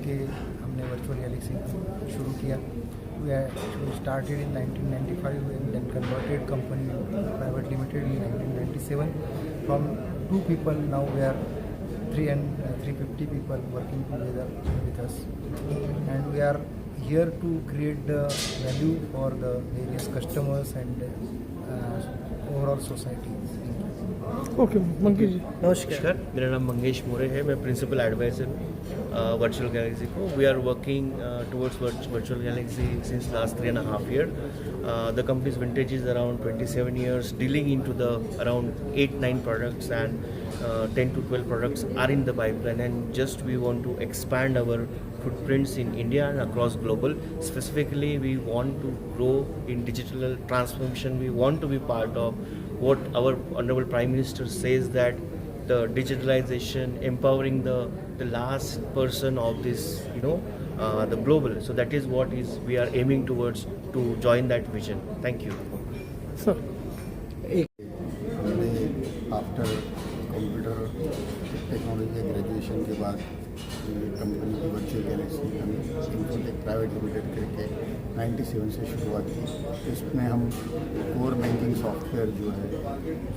के हमने virtual Galaxy शुरू किया. We started in 1995 and then converted company private limited in 1997. From 2 people now we are 350 people working together with us, and we are here to create the value for the various customers and overall society. Okay मंकी जी. नमस्कार, मेरा नाम मंगेश मोरे है. मैं principal advisor हूँ Virtual Galaxy को. We are working towards Virtual Galaxy since last 3.5 years. The company's vintage is around 27 years, dealing into the around 8-9 products, and 10 to 12 products are in the pipeline, and just we want to expand our footprints in India and across global. Specifically, we want to grow in digital transformation. We want to be part of what our Honorable Prime Minister says, that the digitalization, empowering the last person of this, the global. So that is what is we are aiming towards to join that vision. Thank you. Sir after computer technology graduation के बाद company की virtual Galaxy हम infotech private limited करके 97 से शुरुआत की. इसमें हम कोर बैंकिंग सॉफ्टवेयर जो है,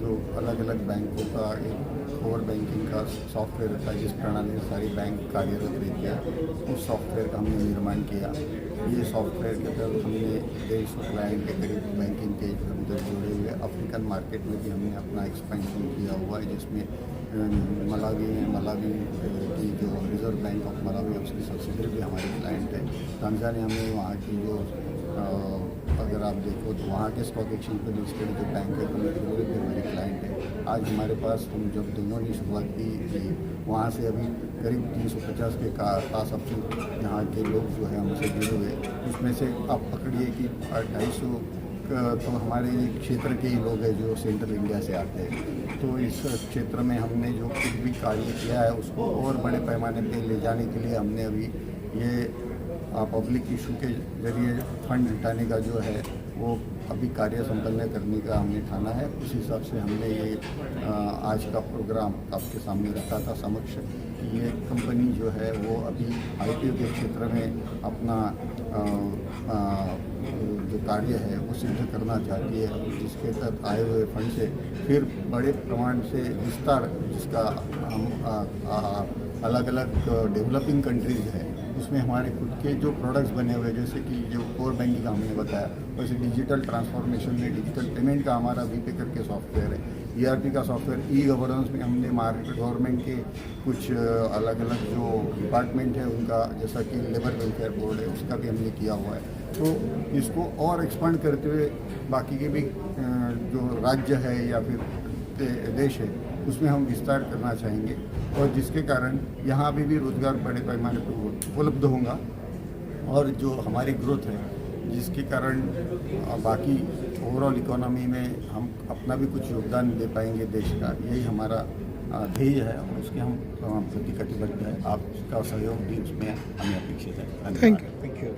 जो अलग अलग बैंकों का एक कोर बैंकिंग का सॉफ्टवेयर होता है जिस प्रणाली में सारी बैंक कार्यरत रहती है, उस सॉफ्टवेयर का हमने निर्माण किया. ये सॉफ्टवेयर के तहत हमने 150 क्लाइंट के करीब बैंकिंग के उधर जोड़े हुए. अफ्रीकन मार्केट में भी हमने अपना एक्सपेंशन किया हुआ है, जिसमें मलावी की जो रिजर्व बैंक ऑफ मलावी है उसकी सब्सिडरी भी हमारी क्लाइंट है. तांजानिया में वहाँ की जो अगर आप देखो तो वहाँ के स्टॉक एक्सचेंज पर लिस्टेड जो बैंक है वो भी हमारी क्लाइंट है. आज हमारे पास हम जब दोनों ने शुरुआत की थी वहाँ से अभी करीब 350 के पास अपने यहाँ के लोग जो है हमसे जुड़े हुए. उसमें से आप पकड़िए कि 250 तो हमारे क्षेत्र के ही लोग हैं जो सेंट्रल इंडिया से आते हैं. तो इस क्षेत्र में हमने जो कुछ भी कार्य किया है उसको और बड़े पैमाने पे ले जाने के लिए हमने अभी ये पब्लिक इशू के जरिए फंड जुटाने का जो है वो अभी कार्य संपन्न करने का हमने ठाना है. उस हिसाब से हमने ये आज का प्रोग्राम आपके सामने रखा था समक्ष कि ये कंपनी जो है वो अभी आईटी के क्षेत्र में अपना जो कार्य है वो सिद्ध करना चाहती है, जिसके तहत आए हुए फंड से फिर बड़े प्रमाण से विस्तार, जिसका हम अलग अलग डेवलपिंग कंट्रीज है उसमें हमारे खुद के जो प्रोडक्ट्स बने हुए, जैसे कि जो कोर बैंकिंग का हमने बताया, वैसे डिजिटल ट्रांसफॉर्मेशन में डिजिटल पेमेंट का हमारा वीपे करके सॉफ्टवेयर है. ERP का सॉफ्टवेयर, ई गवर्नेंस में हमने गवर्नमेंट के कुछ अलग अलग जो डिपार्टमेंट है उनका, जैसा कि लेबर वेलफेयर बोर्ड है, उसका भी हमने किया हुआ है. तो इसको और एक्सपांड करते हुए बाकी के भी जो राज्य है या फिर देश है उसमें हम विस्तार करना चाहेंगे, और जिसके कारण यहाँ भी रोज़गार बड़े पैमाने पर उपलब्ध होगा, और जो हमारी ग्रोथ है जिसके कारण बाकी ओवरऑल इकोनॉमी में हम अपना भी कुछ योगदान दे पाएंगे देश का. यही हमारा ध्येय है और उसके हम प्रति कटिबद्ध है. आपका सहयोग भी उसमें हमें अपेक्षित है. Thank you.